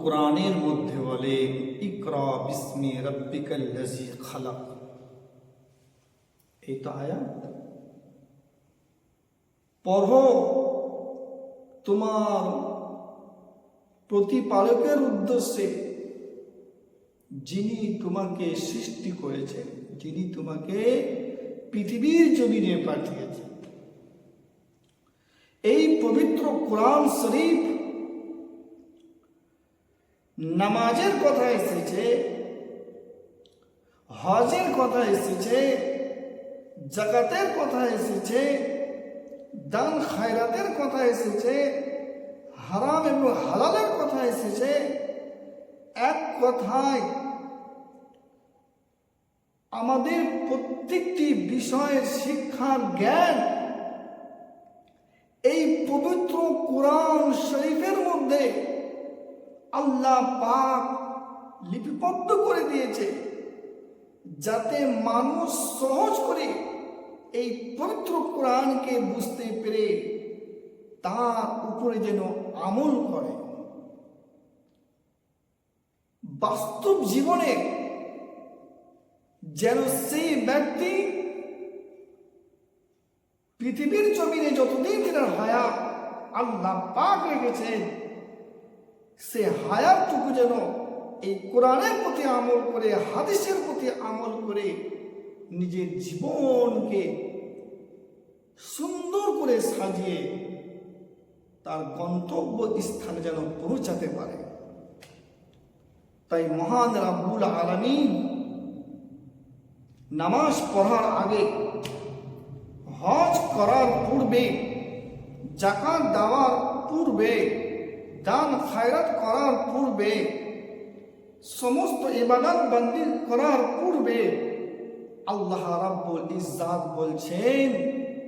কোরআনের মধ্যে বলে, ইকরা বিসমি রাব্বিকাল্লাযী খালাক। এই তো আয়াত। পড়ো তোমার প্রতিপালকের উদ্দেশ্যে, যিনি তোমাকে সৃষ্টি করেছেন, যিনি তোমাকে পৃথিবীর জমিনে পাঠিয়েছেন। এই পবিত্র কোরআন শরীফ নামাজের কথা এসেছে, হজের কথা এসেছে, যাকাতের কথা এসেছে, দান খায়রাতের কথা এসেছে, হারাম এবং হালালের কথা এসেছে। এক কথায় আমাদের প্রত্যেকটি বিষয়ের শিক্ষার জ্ঞান এই পবিত্র কোরআন শরীফের মধ্যে আল্লাহ পাক লিপিবদ্ধ করে দিয়েছে, যাতে মানুষ সহজ করে এই পবিত্র কোরআনকে বুঝতে পেরে তার উপরে যেন আমল করে। বাস্তব জীবনে যেন সেই ব্যক্তি পৃথিবীর জমিনে যতদিন তার হায়াত আল্লাহ পাক রেখেছেন, সে হায়াতটুকু যেন এই কোরআনের প্রতি আমল করে, হাদিসের প্রতি আমল করে নিজের জীবনকে সুন্দর করে সাজিয়ে তার গন্তব্য স্থানে যেন পৌঁছাতে পারে। তাই মহান রাব্বুল আলামিন নামাজ পড়ার আগে, হজ করার পূর্বে, যাকাত দেওয়ার পূর্বে, দান খায়রাত করার পূর্বে, সমস্ত ইবাদত বন্দি করার পূর্বে আল্লাহ রাব্বুল ইজ্জাত বলছেন,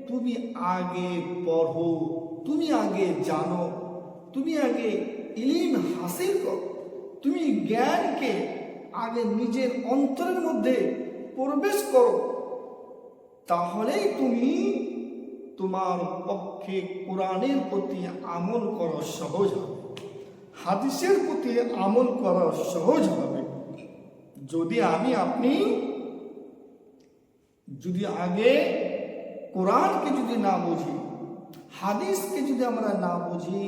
তুমি আগে পড়ো, তুমি আগে জানো, তুমি আগে ইলম হাসিল করো, তুমি জ্ঞানকে আগে নিজের অন্তরের মধ্যে প্রবেশ করো, তাহলেই তুমি তোমার পক্ষে কোরআনের প্রতি আমল করা সহজ হবে, হাদিসের প্রতি আমল করা সহজ হবে। যদি আপনি যদি আগে কোরআনকে যদি না বুঝি, হাদিসকে যদি আমরা না বুঝি,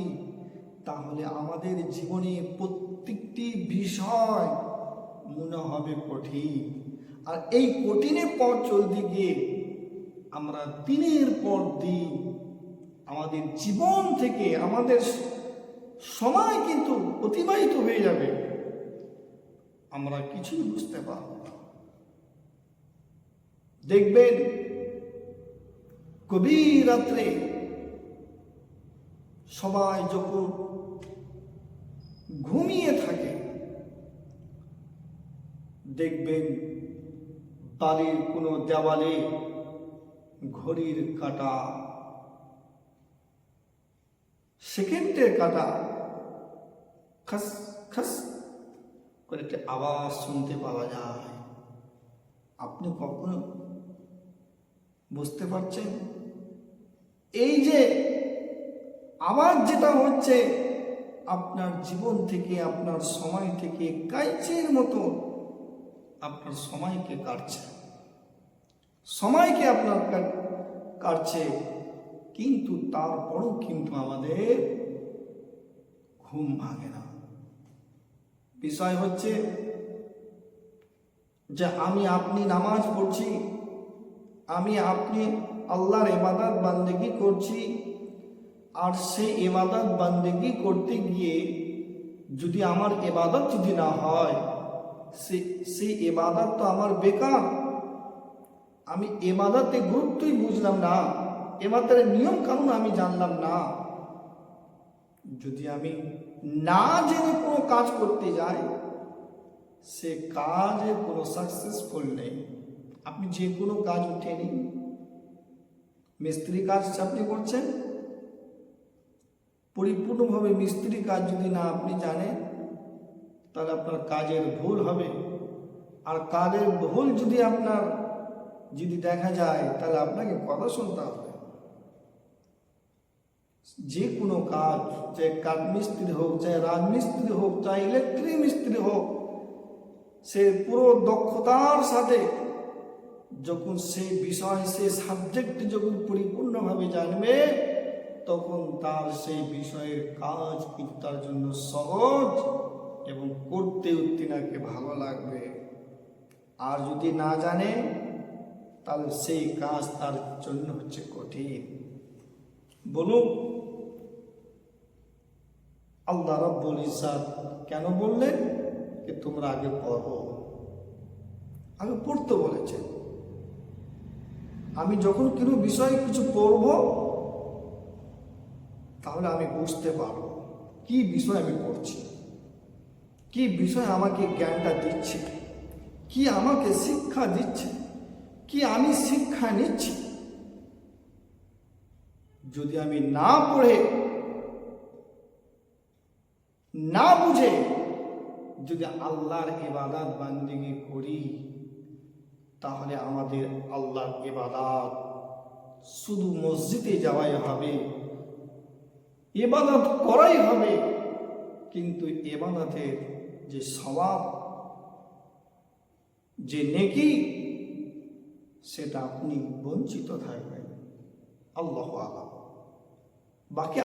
তাহলে আমাদের জীবনে প্রত্যেকটি বিষয় মনে হবে কঠিন। আর এই কঠিনের পথ চলতে গিয়ে আমরা দিনের পর দিন আমাদের জীবন থেকে আমাদের সময় কিন্তু অতিবাহিত হয়ে যাবে, আমরা কিছুই বুঝতে পারব না। দেখবেন গভীর রাত্রে সবাই যখন ঘুমিয়ে থাকে, দেখবেন বাড়ির কোনো দেওয়ালে ঘড়ির কাঁটা, সেকেন্ডের কাঁটা খাস খাস করে একটা আওয়াজ শুনতে পাওয়া যায়। আপনি কখনো বুঝতে পারছেন? এই যে আওয়াজ যেটা হচ্ছে, আপনার জীবন থেকে, আপনার সময় থেকে কাইচের মতো আপনার সময়কে কাটছে, সময়কে আপনার কাটছে, কিন্তু তারপরও কিন্তু আমাদের ঘুম ভাঙে না। বিষয় হচ্ছে যে আপনি নামাজ পড়ছি, আপনি আল্লাহর ইবাদত বান্দেগি করছি, আর সেই ইবাদত বান্দেগি করতে গিয়ে যদি আমার ইবাদত যদি না হয়, সেই ইবাদত তো আমার বেকার। আমি ইবাদতে গুরুত্বই বুঝলাম না, ইবাদতের নিয়ম কানুন আমি জানলাম না। যদি আমি না জেনে কোনো কাজ করতে যাই, সে কাজে কোনো সাকসেসফুল নেই। আপনি যে কোনো কাজ উঠে নিন, মিস্ত্রি কাজ আপনি করছেন, পরিপূর্ণভাবে মিস্ত্রি কাজ যদি না আপনি জানেন, তাহলে আপনার কাজের ভুল হবে। আর কাজের ভুল যদি আপনার দেখা যায়, তাহলে আপনাকে কথা শুনতে হবে। যে কোনো কাজ, চাই কাঠ মিস্ত্রি হোক, চাই রাজমিস্ত্রি হোক, চাই ইলেকট্রিক মিস্ত্রি হোক, সে পুরো দক্ষতার সাথে যখন সেই বিষয়, সেই সাবজেক্ট যখন পরিপূর্ণভাবে জানবে, তখন তার সেই বিষয়ের কাজ কিন্তু তার জন্য সহজ এবং করতেও তিনাকে ভালো লাগবে। আর যদি না জানে, তাহলে সেই কাজ তার জন্য হচ্ছে কঠিন। বলুন, আল্লাহ রাব্বুল ইজ্জত কেন বললেন যে তোমরা আগে পড়ো? আগে পড়তে বলেছেন। আমি যখন কোনো বিষয়ে কিছু পড়ব, তাহলে আমি বুঝতে পারবো কি বিষয় আমি পড়ছি, কি বিষয় আমাকে জ্ঞানটা দিচ্ছে, কি আমাকে শিক্ষা দিচ্ছে, কি আমি শিক্ষা নিচ্ছি। যদি আমি না পড়ে, না বুঝে যদি আল্লাহর ইবাদত বান্দেগি করি, তাহলে আমাদের আল্লাহর ইবাদত শুধু মসজিদে যাওয়াই হবে, ইবাদত করাই হবে, কিন্তু ইবাদতের যে সওয়াব, যে নেকি, সেটা আপনি বঞ্চিত থাকবেন। আল্লাহু আ'লাম। বাকি